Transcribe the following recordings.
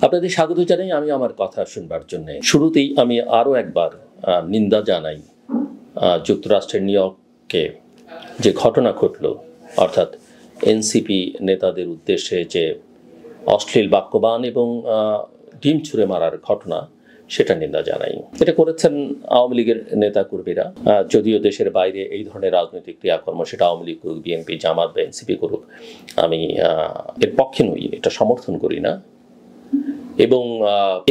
আপনাদের স্বাগত জানাই আমি আমার কথা শুনবার জন্য। শুরুতেই আমি আরও একবার নিন্দা জানাই যুক্তরাষ্ট্রের নিউ ইয়র্কে যে ঘটনা ঘটল, অর্থাৎ এনসিপি নেতাদের উদ্দেশ্যে যে অশ্লীল বাক্যবাণ এবং ডিম ছুঁড়ে মারার ঘটনা, সেটা নিন্দা জানাই। এটা করেছেন আওয়ামী লীগের নেতাকর্মীরা। যদিও দেশের বাইরে এই ধরনের রাজনৈতিক ক্রিয়াকর্ম, সেটা আওয়ামী লীগ করুক, বিএনপি, জামাত বা এনসিপি করুক, আমি এর পক্ষে নই, এটা সমর্থন করি না। এবং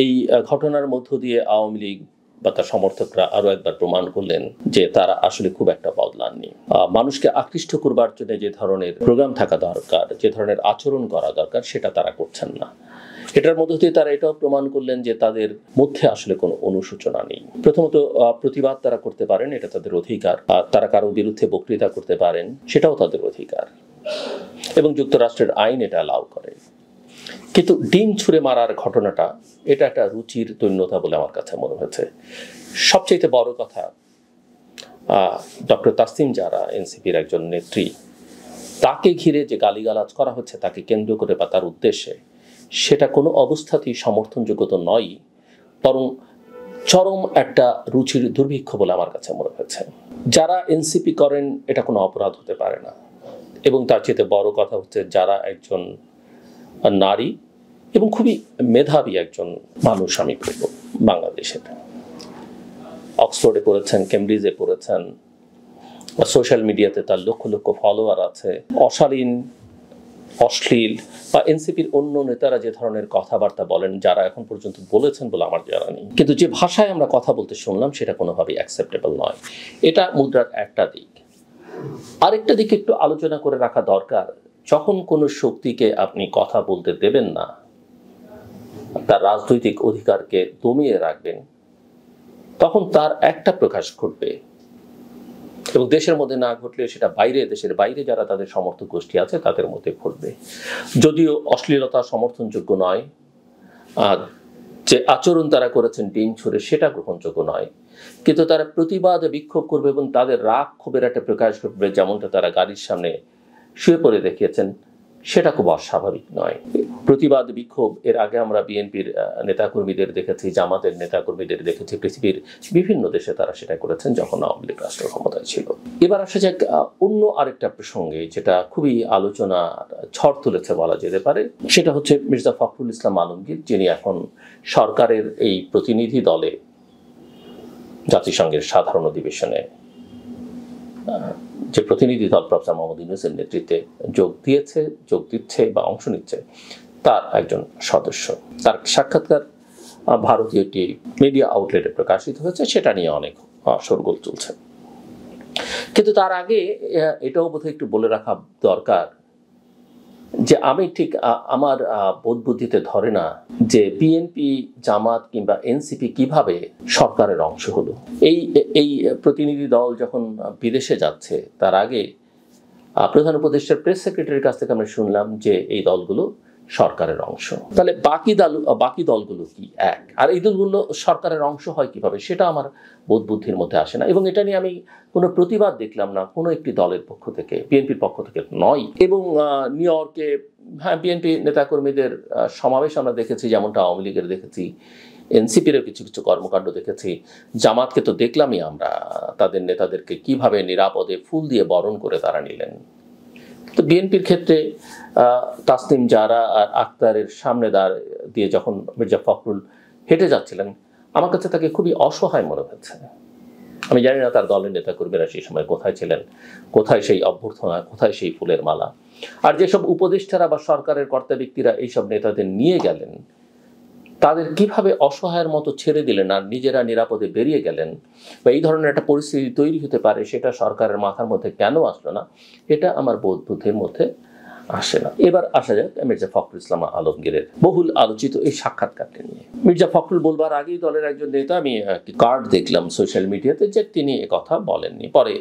এই ঘটনার মধ্য দিয়ে আওয়ামী লীগ বা তার সমর্থকরা আরো একবার প্রমাণ করলেন যে তারা আসলে খুব একটা বদলাননি। মানুষকে আকৃষ্ট করবার জন্য যে ধরনের প্রোগ্রাম থাকা দরকার, যে ধরনের আচরণ করা দরকার, সেটা তারা করছেন না। এটার মধ্য দিয়ে তারা এটাও প্রমাণ করলেন যে তাদের মধ্যে আসলে কোনো অনুশোচনা নেই। প্রথমত প্রতিবাদ তারা করতে পারেন, এটা তাদের অধিকার। তারা কারো বিরুদ্ধে বক্তৃতা করতে পারেন, সেটাও তাদের অধিকার, এবং যুক্তরাষ্ট্রের আইন এটা অ্যালাউ করে। কিন্তু ডিম ছুঁড়ে মারার ঘটনাটা, এটা একটা রুচির দৈন্যতা বলে আমার কাছে মনে হয়েছে। সবচেয়ে বড় কথা, ডক্টর তাসনিম জারা, এনসিপির একজন নেত্রী, তাকে ঘিরে যে গালিগালাজ করা হচ্ছে তাকে কেন্দ্র করে বা তার উদ্দেশ্যে, সেটা কোনো অবস্থাতেই সমর্থনযোগ্য তো নয়, বরং চরম একটা রুচির দুর্ভিক্ষ বলে আমার কাছে মনে হয়েছে। যারা এনসিপি করেন এটা কোনো অপরাধ হতে পারে না, এবং তার চেয়ে বড় কথা হচ্ছে যারা একজন নারী এবং খুবই মেধাবী একজন মানুষ, আমি বলব বাংলাদেশের, অক্সফোর্ডে পড়েছেন, কেমব্রিজে পড়েছেন, সোশ্যাল মিডিয়াতে তার লক্ষ লক্ষ ফলোয়ার আছে, অশালীন, অশ্লীল বা এনসিপির অন্য নেতারা যে ধরনের কথাবার্তা বলেন, যারা এখন পর্যন্ত বলেছেন বলে আমার জানা নেই, কিন্তু যে ভাষায় আমরা কথা বলতে শুনলাম সেটা কোনোভাবেই অ্যাকসেপ্টেবল নয়। এটা মুদ্রার একটা দিক। আরেকটা দিক একটু আলোচনা করে রাখা দরকার। যখন কোনো শক্তিকে আপনি কথা বলতে দেবেন না, তার রাজনৈতিক অধিকারকে দমিয়ে রাখবেন, তখন তার একটা প্রকাশ ঘটবে, এবং দেশের মধ্যে না ঘটলে সেটা বাইরে, দেশের বাইরে যারা তাদের সমর্থক গোষ্ঠী আছে তাদের মধ্যে ঘটবে। যদিও অশ্লীলতা সমর্থনযোগ্য নয়, যে আচরণ তারা করেছেন ডিম ছুঁড়ে, সেটা গ্রহণযোগ্য নয়, কিন্তু তারা প্রতিবাদ বিক্ষোভ করবে এবং তাদের রাগ ক্ষোভের একটা প্রকাশ ঘটবে, যেমনটা তারা গাড়ির সামনে শুয়ে পড়ে দেখিয়েছেন, সেটা খুব অস্বাভাবিক নয়। প্রতিবাদ বিক্ষোভ এর আগে আমরা বিএনপির নেতাকর্মীদের দেখেছি, জামাতের নেতাকর্মীদের দেখেছি, পৃথিবীর বিভিন্ন দেশে তারা সেটা করেছেন যখন আওয়ামী লীগ রাষ্ট্র ক্ষমতায় ছিল। এবার আসা যাক অন্য আরেকটা প্রসঙ্গে, যেটা খুবই আলোচনা ঝড় তুলেছে বলা যেতে পারে, সেটা হচ্ছে মির্জা ফখরুল ইসলাম আলমগীর, যিনি এখন সরকারের এই প্রতিনিধি দলে জাতিসংঘের সাধারণ অধিবেশনে যে প্রতিনিধি দল প্রফেসর মোহাম্মদ ইউনূসের নেতৃত্বে যোগ দিচ্ছে বা অংশ নিচ্ছে, তার একজন সদস্য। তার সাক্ষাৎকার ভারতীয় একটি মিডিয়া আউটলেটে প্রকাশিত হয়েছে, সেটা নিয়ে অনেক শোরগোল চলছে। কিন্তু তার আগে এটাও বোধহয় একটু বলে রাখা দরকার যে আমি ঠিক আমার বোধ বুদ্ধিতে ধরে না যে বিএনপি, জামাত কিংবা এনসিপি কিভাবে সরকারের অংশ হলো। এই প্রতিনিধি দল যখন বিদেশে যাচ্ছে, তার আগে প্রধান উপদেষ্টার প্রেস সেক্রেটারির কাছ থেকে আমরা শুনলাম যে এই দলগুলো সরকারের অংশ। তাহলে বাকি দলগুলো কি এক? আর এই দলগুলো সরকারের অংশ হয় কিভাবে, সেটা আমার বোধ বুদ্ধির মধ্যে আসে না, এবং এটা নিয়ে আমি কোনো প্রতিবাদ দেখলাম না কোনো একটি দলের পক্ষ থেকে, বিএনপির পক্ষ থেকে নয়। এবং নিউ ইয়র্কে বিএনপি নেতাকর্মীদের সমাবেশ আমরা দেখেছি, যেমনটা আওয়ামী লীগের দেখেছি, এনসিপিরও কিছু কিছু কর্মকাণ্ড দেখেছি, জামাতকে তো দেখলামই আমরা, তাদের নেতাদেরকে কিভাবে নিরাপদে ফুল দিয়ে বরণ করে তারা নিলেন। তো বিএনপির ক্ষেত্রে তাসনিম জারা আর আক্তারের সামনে দিয়ে যখন মির্জা ফখরুল হেঁটে যাচ্ছিলেন, আমার কাছে তাকে খুবই অসহায় মনে হচ্ছে। আমি জানি না তার দলের নেতাকর্মীরা সেই সময় কোথায় ছিলেন, কোথায় সেই অভ্যর্থনা, কোথায় সেই ফুলের মালা। আর যেসব উপদেষ্টারা বা সরকারের কর্তা ব্যক্তিরা এইসব নেতাদের নিয়ে গেলেন, তাদের কিভাবে অসহায়ের মতো ছেড়ে দিলেন আর নিজেরা নিরাপদে বেরিয়ে গেলেন, বা এই ধরনের একটা পরিস্থিতি তৈরি হতে পারে, সেটা সরকারের মাথার মধ্যে কেন আসলো না, এটা আমার বোধ বুদ্ধির মধ্যে আসে না। এবার আসা যাক মির্জা ফখরুল ইসলাম আলমগীরের বহুল আলোচিত এই সাক্ষাৎকারটি নিয়ে। মির্জা ফখরুল বলবার আগেই দলের একজন নেতা, আমি একটি কার্ড দেখলাম সোশ্যাল মিডিয়াতে, যে তিনি কথা বলেননি। পরে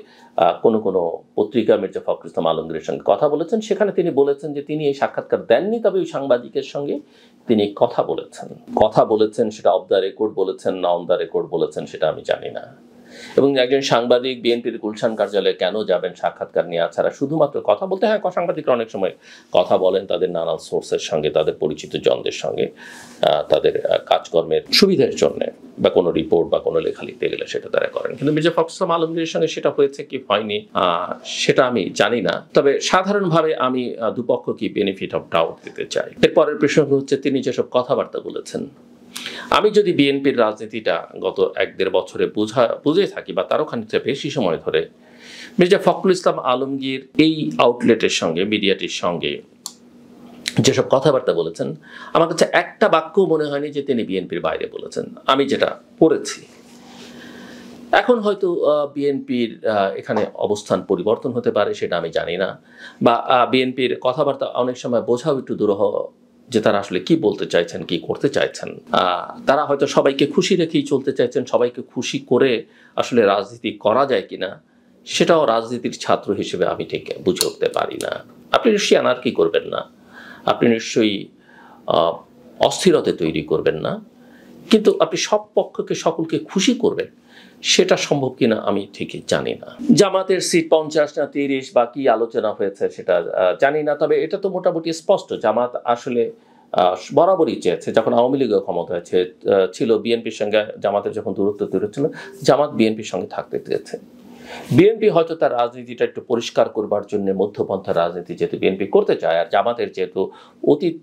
কোনো পত্রিকা মির্জা ফখরুল ইসলাম আলমগীরের সঙ্গে কথা বলেছেন, সেখানে তিনি বলেছেন যে তিনি এই সাক্ষাৎকার দেননি, তবে ওই সাংবাদিকের সঙ্গে তিনি কথা বলেছেন। সেটা অফ দ্য রেকর্ড বলেছেন না অন দ্য রেকর্ড বলেছেন সেটা আমি জানি না, এবং একজন সাংবাদিক বিএনপির গুলশান কার্যালয়ে কেন যাবেন সাক্ষাৎকার নেওয়া ছাড়া? শুধুমাত্র কথা বলতে। হ্যাঁ, সাংবাদিকরা অনেক সময় কথা বলেন তাদের নানান সোর্সের সঙ্গে, তাদের পরিচিত জনদের সঙ্গে, তাদের কাজকর্মের সুবিধার জন্য, বা কোনো রিপোর্ট বা কোনো লেখা লিখতে গেলে সেটা তারা করেন। কিন্তু মির্জা ফখরুল ইসলাম আলমগীরের সঙ্গে সেটা হয়েছে কি হয়নি সেটা আমি জানি না। তবে সাধারণভাবে আমি দুপক্ষকে বেনিফিট অফ ডাউট দিতে চাই। এরপরের প্রসঙ্গ হচ্ছে তিনি যেসব কথাবার্তা বলেছেন। আমি যদি বিএনপির রাজনীতিটা গত 1-1.5 বছরে বুঝে থাকি, বা তারও খানিকটা বেশি সময় ধরে, মির্জা ফখরুল ইসলাম আলমগীর এই আউটলেটের সঙ্গে, মিডিয়াটির সঙ্গে যেসব কথাবার্তা বলেছেন, আমার কাছে একটা বাক্য মনে হয়নি যে তিনি বিএনপির বাইরে বলেছেন, আমি যেটা পড়েছি। এখন হয়তো বিএনপির এখানে অবস্থান পরিবর্তন হতে পারে, সেটা আমি জানি না, বা বিএনপির কথাবার্তা অনেক সময় বোঝাও একটু দুরূহ, যে তারা আসলে কি বলতে চাইছেন, কি করতে চাইছেন। তারা হয়তো সবাইকে খুশি রেখেই চলতে চাইছেন, সবাইকে খুশি করে আসলে রাজনীতি করা যায় কিনা সেটাও রাজনীতির ছাত্র হিসেবে আমি ঠিক বুঝে উঠতে পারি না। আপনি নিশ্চয়ই আনার্কি করবেন না, আপনি নিশ্চয়ই অস্থিরতা তৈরি করবেন না, কিন্তু আপনি সব পক্ষকে সকলকে খুশি করবেন সেটা সম্ভব কিনা আমি ঠিকই জানি না। জামাতের সিট 50 না 30 বা কি আলোচনা হয়েছে সেটা জানি না। তবে এটা তো মোটামুটি স্পষ্ট, জামাত আসলে বরাবরই চেয়েছে, যখন আওয়ামী লীগের ক্ষমতা ছিল বিএনপির সঙ্গে জামাতের যখন দূরত্ব তৈরি হচ্ছিল, জামাত বিএনপির সঙ্গে থাকতে চেয়েছে। বিএনপি হয়তো তার রাজনীতিটা একটু পরিষ্কার করবার জন্য মধ্যপন্থা রাজনীতি যেহেতু বিএনপি করতে চায়, আর জামাতের যেহেতু অতীত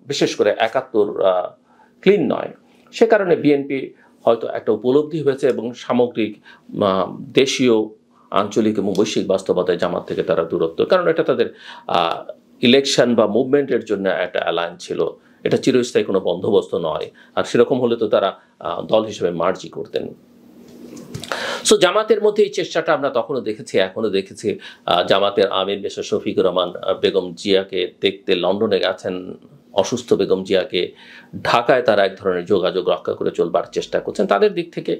বিশেষ করে 71 ক্লিন নয়, সে কারণে বিএনপি হয়তো একটা উপলব্ধি হয়েছে এবং সামগ্রিক দেশীয়, আঞ্চলিক এবং বৈশ্বিক বাস্তবতায় জামাত থেকে তারা দূরত্ব, কারণ এটা তাদের ইলেকশন বা মুভমেন্টের জন্য একটা অ্যালায়েন্স ছিল, এটা চিরস্থায়ী কোনো বন্দোবস্ত নয়। আর সেরকম হলে তো তারা দল হিসেবে মার্জই করতেন। সো জামাতের মধ্যে এই চেষ্টাটা আমরা তখনও দেখেছি, এখনও দেখেছি। জামাতের আমির মির্জা শফিকুর রহমান বেগম জিয়াকে দেখতে লন্ডনে গেছেন, অসুস্থ বেগম জিয়াকে ঢাকায় তারা এক ধরনের যোগাযোগ রক্ষা করে চলবার চেষ্টা করছেন। তাদের দিক থেকে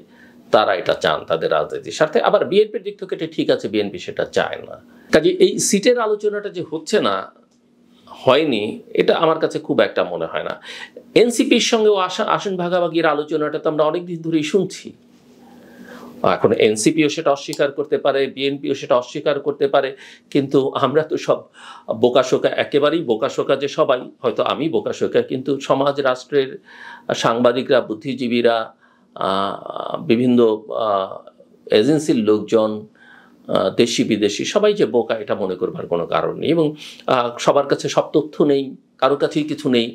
তারা এটা চান তাদের রাজনীতির স্বার্থে। আবার বিএনপির দিক থেকে এটা ঠিক আছে, বিএনপি সেটা চায় না। কাজে এই সিটের আলোচনাটা যে হচ্ছে না, হয়নি, এটা আমার কাছে খুব একটা মনে হয় না। এনসিপির সঙ্গেও আসন ভাগাভাগির আলোচনাটা তো আমরা অনেকদিন ধরেই শুনছি। এখন এনসিপিও সেটা অস্বীকার করতে পারে, বিএনপিও সেটা অস্বীকার করতে পারে, কিন্তু আমরা তো সব বোকাশোকা, একেবারেই বোকাশোকা যে সবাই, হয়তো আমি বোকাশোকা, কিন্তু সমাজ, রাষ্ট্রের সাংবাদিকরা, বুদ্ধিজীবীরা, বিভিন্ন এজেন্সির লোকজন, দেশি বিদেশি সবাই যে বোকা এটা মনে করবার কোনো কারণ নেই। এবং সবার কাছে সব তথ্য নেই, কারোর কাছেই কিছু নেই,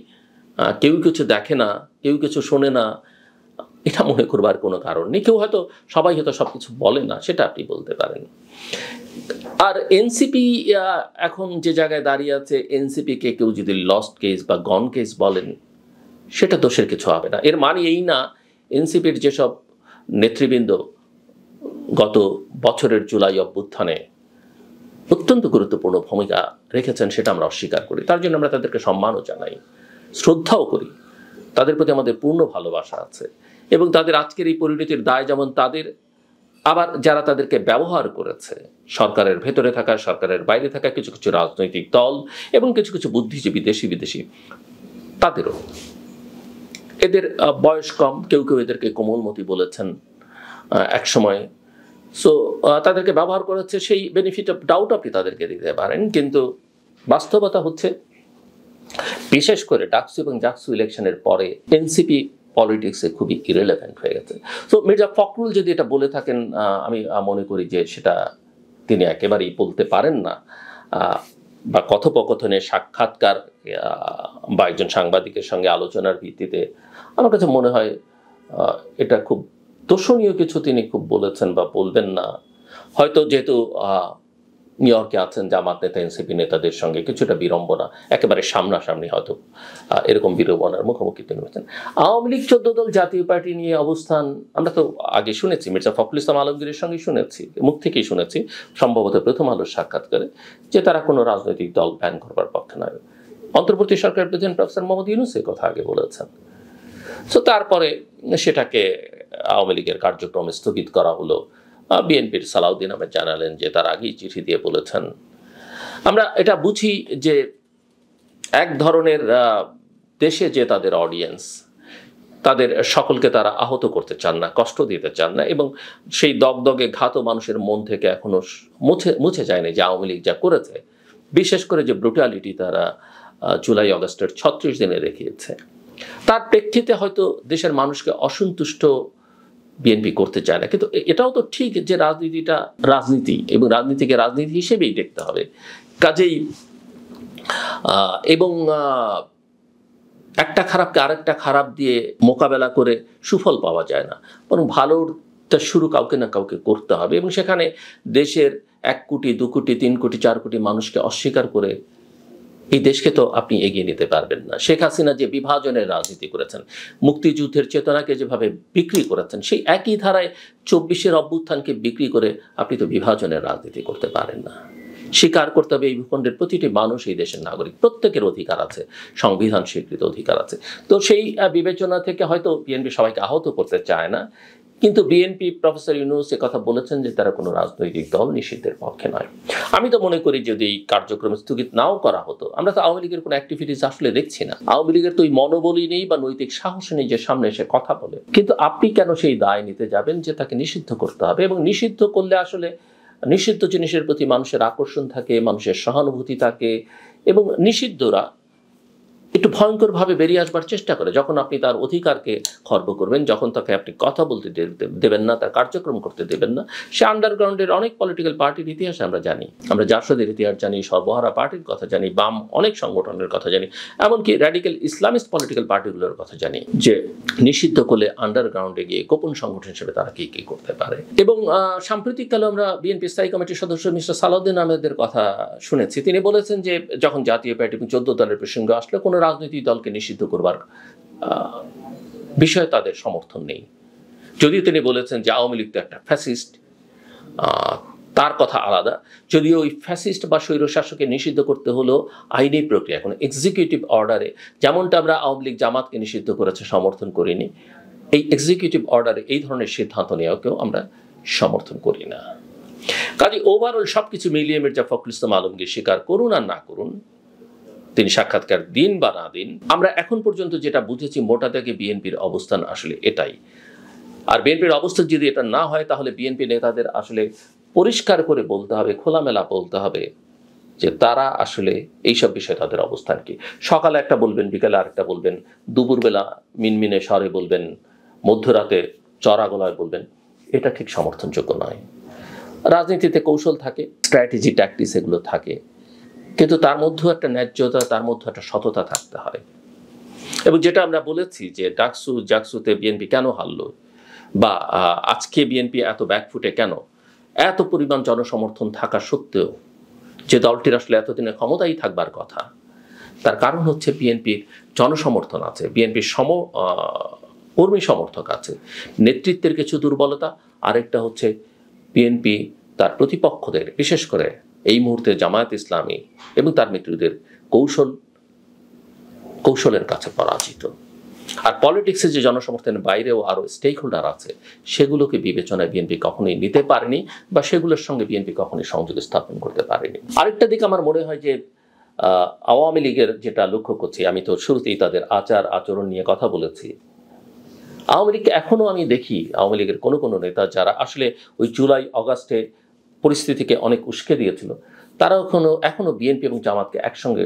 কেউ কিছু দেখে না, কেউ কিছু শোনে না, এটা মনে করবার কোনো কারণ নেই। কেউ হয়তো, সবাই হয়তো সব কিছু বলে না, সেটা আপনি বলতে পারেন। আর এনসিপি এখন যে জায়গায় দাঁড়িয়ে আছে, এনসিপিকে কেউ যদি লস্ট কেস বা গন কেস বলেন, সেটা দোষের কিছু হবে না। এর মানে এই না এনসিপির যেসব নেতৃবৃন্দ গত বছরের জুলাই অভ্যুত্থানে অত্যন্ত গুরুত্বপূর্ণ ভূমিকা রেখেছেন সেটা আমরা অস্বীকার করি, তার জন্য আমরা তাদেরকে সম্মানও জানাই, শ্রদ্ধাও করি, তাদের প্রতি আমাদের পূর্ণ ভালোবাসা আছে। এবং তাদের আজকের এই পরিণতির দায় যেমন তাদের, আবার যারা তাদেরকে ব্যবহার করেছে, সরকারের ভেতরে থাকা, সরকারের বাইরে থাকা কিছু কিছু রাজনৈতিক দল এবং কিছু কিছু বুদ্ধিজীবী, দেশি বিদেশি, তাদেরও। এদের বয়স কম, কেউ কেউ এদেরকে কোমলমতি বলেছেন এক সময়। সো তাদেরকে ব্যবহার করেছে, সেই বেনিফিট অফ ডাউট আপনি তাদেরকে দিতে পারেন, কিন্তু বাস্তবতা হচ্ছে বিশেষ করে ডাকসু এবং জাকসু ইলেকশনের পরে এনসিপি পলিটিক্সে খুবই ইরেলেভেন্ট হয়ে গেছে। সো মির্জা ফখরুল যদি এটা বলে থাকেন, আমি মনে করি যে সেটা তিনি একেবারেই বলতে পারেন না, বা কথোপকথনে, সাক্ষাৎকার বা একজন সাংবাদিকের সঙ্গে আলোচনার ভিত্তিতে আমার কাছে মনে হয় এটা খুব দর্শনীয় কিছু তিনি খুব বলেছেন বা বলবেন না। হয়তো যেহেতু নিউ ইয়র্কে আছেন জামাত নেতা, এনসিপি নেতাদের সঙ্গে কিছুটা বিড়ম্বনা, একেবারে সামনাসামনি হয়তো এরকম বিড়ম্বনার মুখোমুখি তিনি হয়েছেন। আওয়ামী লীগ 14 দল জাতীয় পার্টি নিয়ে অবস্থান আমরা তো আগে শুনেছি, মির্জা ফখরুল ইসলাম আলমগীরের সঙ্গে শুনেছি, মুখ থেকেই শুনেছি, সম্ভবত প্রথম আলোর সাক্ষাৎকারে, যে তারা কোনো রাজনৈতিক দল ব্যান করবার পক্ষে নয়। অন্তর্বর্তী সরকারের প্রেসিডেন্ট প্রফেসর মোহাম্মদ ইউনূস এই কথা আগে বলেছেন। সো তারপরে সেটাকে আওয়ামী লীগের কার্যক্রম স্থগিত করা হলো। বিএনপির সালাউদ্দিন আহমেদ জানালেন যে তার আগেই চিঠি দিয়ে বলেছেন। আমরা এটা বুঝি যে এক ধরনের দেশে যে তাদের অডিয়েন্স, তাদের সকলকে তারা আহত করতে চান না, কষ্ট দিতে চান না, এবং সেই দগদগে ঘাত মানুষের মন থেকে এখনো মুছে যায়নি যে আওয়ামী লীগ যা করেছে, বিশেষ করে যে ব্রুটালিটি তারা জুলাই আগস্টের 36 দিনে দেখিয়েছে। তার প্রেক্ষিতে হয়তো দেশের মানুষকে অসন্তুষ্ট বিএনপি করতে চায় না, কিন্তু এটাও তো ঠিক যে রাজনীতিটা রাজনীতি, এবং রাজনীতিকে রাজনীতি হিসেবেই দেখতে হবে। কাজেই এবং একটা খারাপকে আরেকটা খারাপ দিয়ে মোকাবেলা করে সুফল পাওয়া যায় না, বরং ভালোটা শুরু কাউকে না কাউকে করতে হবে, এবং সেখানে দেশের 1 কোটি 2 কোটি 3 কোটি 4 কোটি মানুষকে অস্বীকার করে এই দেশকে তো আপনি এগিয়ে নিতে পারবেন না। শেখ হাসিনা যে বিভাজনের রাজনীতি করেছেন, মুক্তিযুদ্ধের চেতনাকে যেভাবে বিক্রি করেছেন, সেই একই ধারায় 24-এর অভ্যুত্থানকে বিক্রি করে আপনি তো বিভাজনের রাজনীতি করতে পারেন না। স্বীকার করতে হবে এই ভূখণ্ডের প্রতিটি মানুষ এই দেশের নাগরিক, প্রত্যেকের অধিকার আছে, সংবিধান স্বীকৃত অধিকার আছে। তো সেই বিবেচনা থেকে হয়তো বিএনপি সবাইকে আহত করতে চায় না, কিন্তু বিএনপি প্রফেসর ইউনূস কথা বলেছেন যে তারা কোনো রাজনৈতিক দল নিষিদ্ধের পক্ষে নয়। আমি তো মনে করি যদি এই কার্যক্রম স্থগিত নাও করা হতো, আমরা তো আওয়ামী লীগের কোনো অ্যাক্টিভিটিস আসলে দেখছি না। আওয়ামী লীগের তো ওই মনোবলই নেই বা নৈতিক সাহস নেই যে সামনে এসে কথা বলে। কিন্তু আপনি কেন সেই দায় নিতে যাবেন যে তাকে নিষিদ্ধ করতে হবে? এবং নিষিদ্ধ করলে আসলে নিষিদ্ধ জিনিসের প্রতি মানুষের আকর্ষণ থাকে, মানুষের সহানুভূতি থাকে, এবং নিষিদ্ধরা একটু ভয়ঙ্করভাবে বেরিয়ে আসবার চেষ্টা করে যখন আপনি তার অধিকারকে খর্ব করবেন, যখন তাকে আপনি কথা বলতে দেবেন না, তার কার্যক্রম করতে দেবেন না। সে আন্ডারগ্রাউন্ডের অনেক পলিটিক্যাল পার্টির ইতিহাস আমরা জানি, আমরা জাসদের ইতিহাস জানি, সর্বহারা পার্টির কথা জানি, বাম অনেক সংগঠনের কথা জানি, এমনকি র্যাডিক্যাল ইসলামিস্ট পলিটিক্যাল পার্টিগুলোর কথা জানি, যে নিষিদ্ধ করলে আন্ডারগ্রাউন্ডে গিয়ে গোপন সংগঠন হিসেবে তারা কি কি করতে পারে। এবং সাম্প্রতিককালে আমরা বিএনপি স্থায়ী কমিটির সদস্য মিস্টার সালাউদ্দিন আহমেদের কথা শুনেছি। তিনি বলেছেন যে যখন জাতীয় পার্টি এবং 14 দলের প্রসঙ্গ আসলে কোনো রাজনৈতিক দলকে নিষিদ্ধ করবার বিষয়ে তাদের সমর্থন নেই। যদিও তিনি বলেছেন যে আওয়ামী লীগ তো একটা ফ্যাসিস্ট, তার কথা আলাদা। যদিও ওই ফ্যাসিস্ট বা স্বৈরশাসককে নিষিদ্ধ করতে হলো আইনি প্রক্রিয়া, কোনো এক্সিকিউটিভ অর্ডারে, যেমনটা আমরা আওয়ামী লীগ জামাতকে নিষিদ্ধ করেছে সমর্থন করিনি, এই এক্সিকিউটিভ অর্ডারে এই ধরনের সিদ্ধান্ত নেওয়াকেও আমরা সমর্থন করি না। কাজে ওভারঅল সবকিছু মিলিয়ে মির্জা ফখরুল ইসলাম আলমগীর স্বীকার করুন আর না করুন, তিনি সাক্ষাৎকার দিন বা না দিন, আমরা এখন পর্যন্ত যেটা বুঝেছি মোটা দাগে বিএনপির অবস্থান আসলে এটাই। আর বিএনপির অবস্থান যদি এটা না হয়, তাহলে বিএনপি নেতাদের আসলে পরিষ্কার করে বলতে হবে, খোলামেলা বলতে হবে যে তারা আসলে এইসব বিষয়ে তাদের অবস্থান কি। সকালে একটা বলবেন, বিকালে আরেকটা বলবেন, দুপুরবেলা মিনমিনে স্বরে বলবেন, মধ্যরাতে চড়া গলায় বলবেন, এটা ঠিক সমর্থনযোগ্য নয়। রাজনীতিতে কৌশল থাকে, স্ট্র্যাটেজি, ট্যাকটিক্স এগুলো থাকে, কিন্তু তার মধ্যেও একটা ন্যায্যতা, তার মধ্যে একটা সততা থাকতে হয়। এবং যেটা আমরা বলেছি যে জাকসুতে বিএনপি কেন হারলো, বা আজকে বিএনপি এত ব্যাকফুটে কেন, এত পরিমাণ জনসমর্থন থাকা সত্ত্বেও যে দলটির আসলে এতদিনে ক্ষমতায় থাকবার কথা, তার কারণ হচ্ছে বিএনপির জনসমর্থন আছে, বিএনপির কর্মী সমর্থক আছে, নেতৃত্বের কিছু দুর্বলতা, আরেকটা হচ্ছে বিএনপি তার প্রতিপক্ষদের, বিশেষ করে এই মুহূর্তে জামায়াত ইসলামী এবং তার মিত্রদের কৌশলের কাছে পরাজিত। আর পলিটিক্সে যে জনসমর্থনের বাইরেও আরও স্টেক হোল্ডার আছে, সেগুলোকে বিবেচনায় বিএনপি কখনোই নিতে পারেনি, বা সেগুলোর সঙ্গে বিএনপি কখনোই সংযোগ স্থাপন করতে পারেনি। আরেকটা দিক আমার মনে হয় যে আওয়ামী লীগের যেটা লক্ষ্য করছি, আমি তো শুরুতেই তাদের আচরণ নিয়ে কথা বলেছি। আওয়ামী লীগকে এখনও আমি দেখি, আওয়ামী লীগের কোনো কোনো নেতা যারা আসলে ওই জুলাই অগাস্টে পরিস্থিতিকে অনেক উস্কে দিয়েছিল, তারা এখনো বিএনপি এবং জামাতকে একসঙ্গে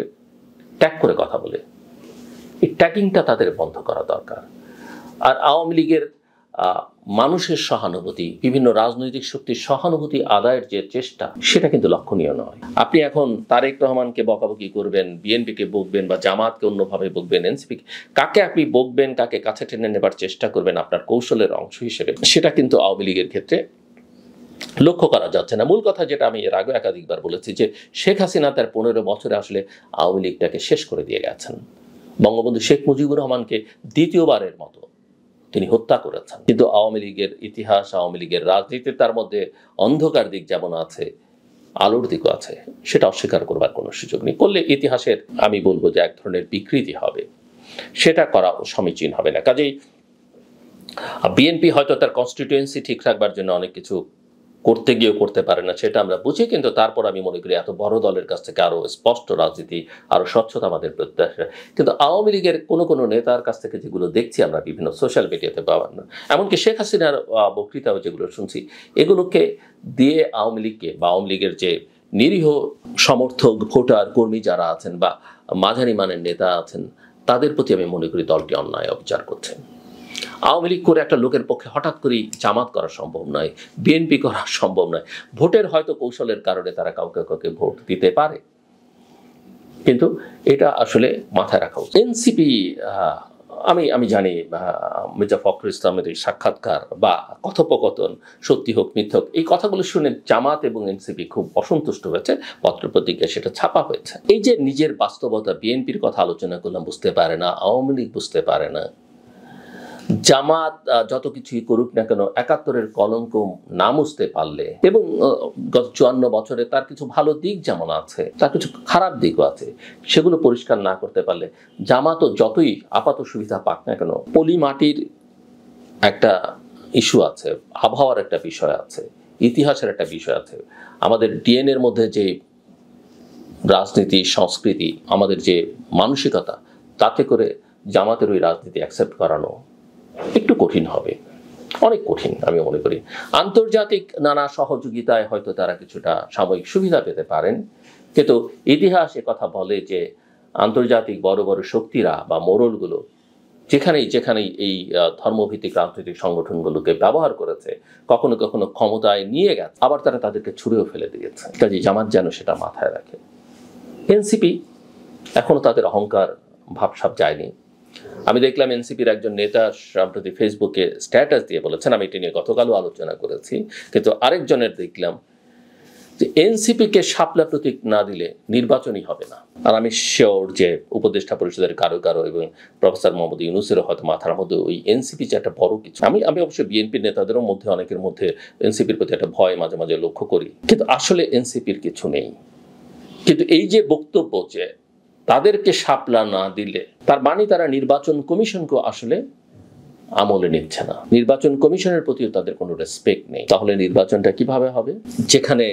ট্যাগ করে কথা বলে। এই ট্যাগিংটা তাদের বন্ধ করা দরকার। আর আওয়ামী লীগের মানুষের সহানুভূতি, বিভিন্ন রাজনৈতিক শক্তির সহানুভূতি আদায়ের যে চেষ্টা, সেটা কিন্তু লক্ষণীয় নয়। আপনি এখন তারেক রহমানকে বকাবকি করবেন, বিএনপিকে বকবেন, বা জামাতকে অন্যভাবে বকবেন, এনসিপি, কাকে আপনি বকবেন, কাকে কাছে টেনে নেবার চেষ্টা করবেন আপনার কৌশলের অংশ হিসেবে, সেটা কিন্তু আওয়ামী লীগের ক্ষেত্রে লক্ষ্য করা যাচ্ছে না। মূল কথা যেটা আমি এর আগে একাধিকবার বলেছি, যে শেখ হাসিনা তার 15 বছরে আসলে আওয়ামী লীগটাকে শেষ করে দিয়ে গেছেন। বঙ্গবন্ধু শেখ মুজিবুর রহমানকে দ্বিতীয়বারের মতো তিনি হত্যা করেছেন। কিন্তু আওয়ামী লীগের ইতিহাস, আওয়ামী লীগের রাজনীতির তার মধ্যে অন্ধকার দিক যেমন আছে, আলোর দিকও আছে, সেটা অস্বীকার করবার কোনো সুযোগ নেই। করলে ইতিহাসের আমি বলবো যে এক ধরনের বিকৃতি হবে, সেটা করা সমীচীন হবে না। কাজেই বিএনপি হয়তো তার কনস্টিটিউয়েন্সি ঠিক রাখবার জন্য অনেক কিছু করতে গিয়েও করতে পারে না সেটা আমরা বুঝি, কিন্তু তারপর আমি মনে করি এত বড় দলের কাছ থেকে আরো স্পষ্ট রাজনীতি, আরো স্বচ্ছতা আমাদের প্রত্যাশা। কিন্তু আওয়ামী লীগের কোনো কোনো নেতার কাছ থেকে যেগুলো দেখছি আমরা বিভিন্ন সোশ্যাল মিডিয়াতে পাওয়ার না, এমনকি শেখ হাসিনার বক্তৃতাও যেগুলো শুনছি, এগুলোকে দিয়ে আওয়ামী লীগকে বা আওয়ামী লীগের যে নিরীহ সমর্থক ভোটার কর্মী যারা আছেন বা মাঝারি মানের নেতা আছেন তাদের প্রতি আমি মনে করি দলটি অন্যায় অবিচার করছে। আওয়ামী লীগ করে একটা লোকের পক্ষে হঠাৎ করেই জামাত করা সম্ভব নয়, বিএনপি করা সম্ভব নয়। ভোটের হয়তো কৌশলের কারণে তারা কাউকে কাউকে ভোট দিতে পারে, কিন্তু এটা আসলে মাথায় রাখা উচিত। এনসিপি, আমি জানি মির্জা ফখরুল ইসলামের এই সাক্ষাৎকার বা কথোপকথন সত্যি হোক মিথ্যা হোক, এই কথাগুলো শুনে জামাত এবং এনসিপি খুব অসন্তুষ্ট হয়েছে, পত্রপত্রিকায় সেটা ছাপা হয়েছে। এই যে নিজের বাস্তবতা, বিএনপির কথা আলোচনা করলাম বুঝতে পারে না, আওয়ামী লীগ বুঝতে পারে না, জামাত যত কিছুই করুক না কেন ৭১-এর কলঙ্ক না মুছতে পারলে, এবং গত ৫৪ বছরে তার কিছু ভালো দিক যেমন আছে তার কিছু খারাপ দিকও আছে, সেগুলো পরিষ্কার না করতে পারলে জামাতও যতই আপাত সুবিধা পাক না কেন, পলি মাটির একটা ইস্যু আছে, আবহাওয়ার একটা বিষয় আছে, ইতিহাসের একটা বিষয় আছে, আমাদের ডিএনএর মধ্যে যে রাজনীতি সংস্কৃতি, আমাদের যে মানসিকতা, তাতে করে জামাতের ওই রাজনীতি অ্যাকসেপ্ট করানো একটু কঠিন হবে, অনেক কঠিন আমি মনে করি। আন্তর্জাতিক নানা সহযোগিতায় হয়তো তারা কিছুটা সাময়িক সুবিধা পেতে পারেন, কিন্তু ইতিহাস কথা বলে যে আন্তর্জাতিক বড় বড় শক্তিরা বা মোড়লগুলো যেখানেই এই ধর্মভিত্তিক রাজনৈতিক সংগঠনগুলোকে ব্যবহার করেছে, কখনো কখনো ক্ষমতায় নিয়ে গেছে, আবার তারা তাদেরকে ছুঁড়েও ফেলে দিয়েছে। কাজে জামাত যেন সেটা মাথায় রাখে। এনসিপি এখনো তাদের অহংকার ভাবসাব যায়নি। আমি দেখলাম এনসিপির একজন নেতা সম্প্রতি ফেসবুকে স্ট্যাটাস দিয়ে বলেছেন, আমি এটা নিয়ে গতকালও আলোচনা করেছি, কিন্তু আরেকজনের দেখলাম যে এনসিপিকে শাপলা প্রতীক না দিলে নির্বাচনই হবে না। আর আমি শিওর যে উপদেষ্টা পরিষদের কারো এবং প্রফেসর মোহাম্মদ ইউনূসেরও হয়তো মাথার মধ্যে ওই এনসিপি যে একটা বড় কিছু। আমি অবশ্যই বিএনপির নেতাদেরও মধ্যে অনেকের মধ্যে এনসিপির প্রতি একটা ভয় মাঝে মাঝে লক্ষ্য করি, কিন্তু আসলে এনসিপির কিছু নেই। কিন্তু এই যে বক্তব্য যে তাদেরকে শাপলা না দিলে, তার মানে তারা নির্বাচন কমিশনকে আসলে আমলে নিচ্ছে না, নির্বাচন কমিশনের প্রতিও তাদের কোনো রেসপেক্ট নেই। তাহলে নির্বাচনটা কিভাবে হবে? যেখানে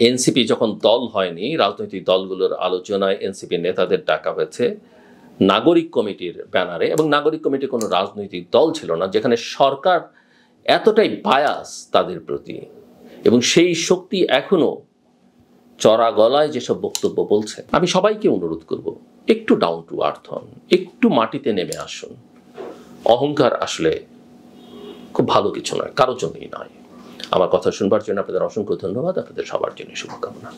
এনসিপি যখন দল হয়নি, রাজনৈতিক দলগুলোর আলোচনায় এনসিপি নেতাদের ডাকা হয়েছে নাগরিক কমিটির ব্যানারে, এবং নাগরিক কমিটি কোনো রাজনৈতিক দল ছিল না, যেখানে সরকার এতটাই বায়াস তাদের প্রতি, এবং সেই শক্তি এখনো চড়া গলায় যেসব বক্তব্য বলছে, আমি সবাইকে অনুরোধ করব একটু ডাউন টু আর্থ হন, একটু মাটিতে নেমে আসুন। অহংকার আসলে খুব ভালো কিছু নয়, কারোর জন্যই নয়। আমার কথা শুনবার জন্য আপনাদের অসংখ্য ধন্যবাদ, আপনাদের সবার জন্য শুভকামনা।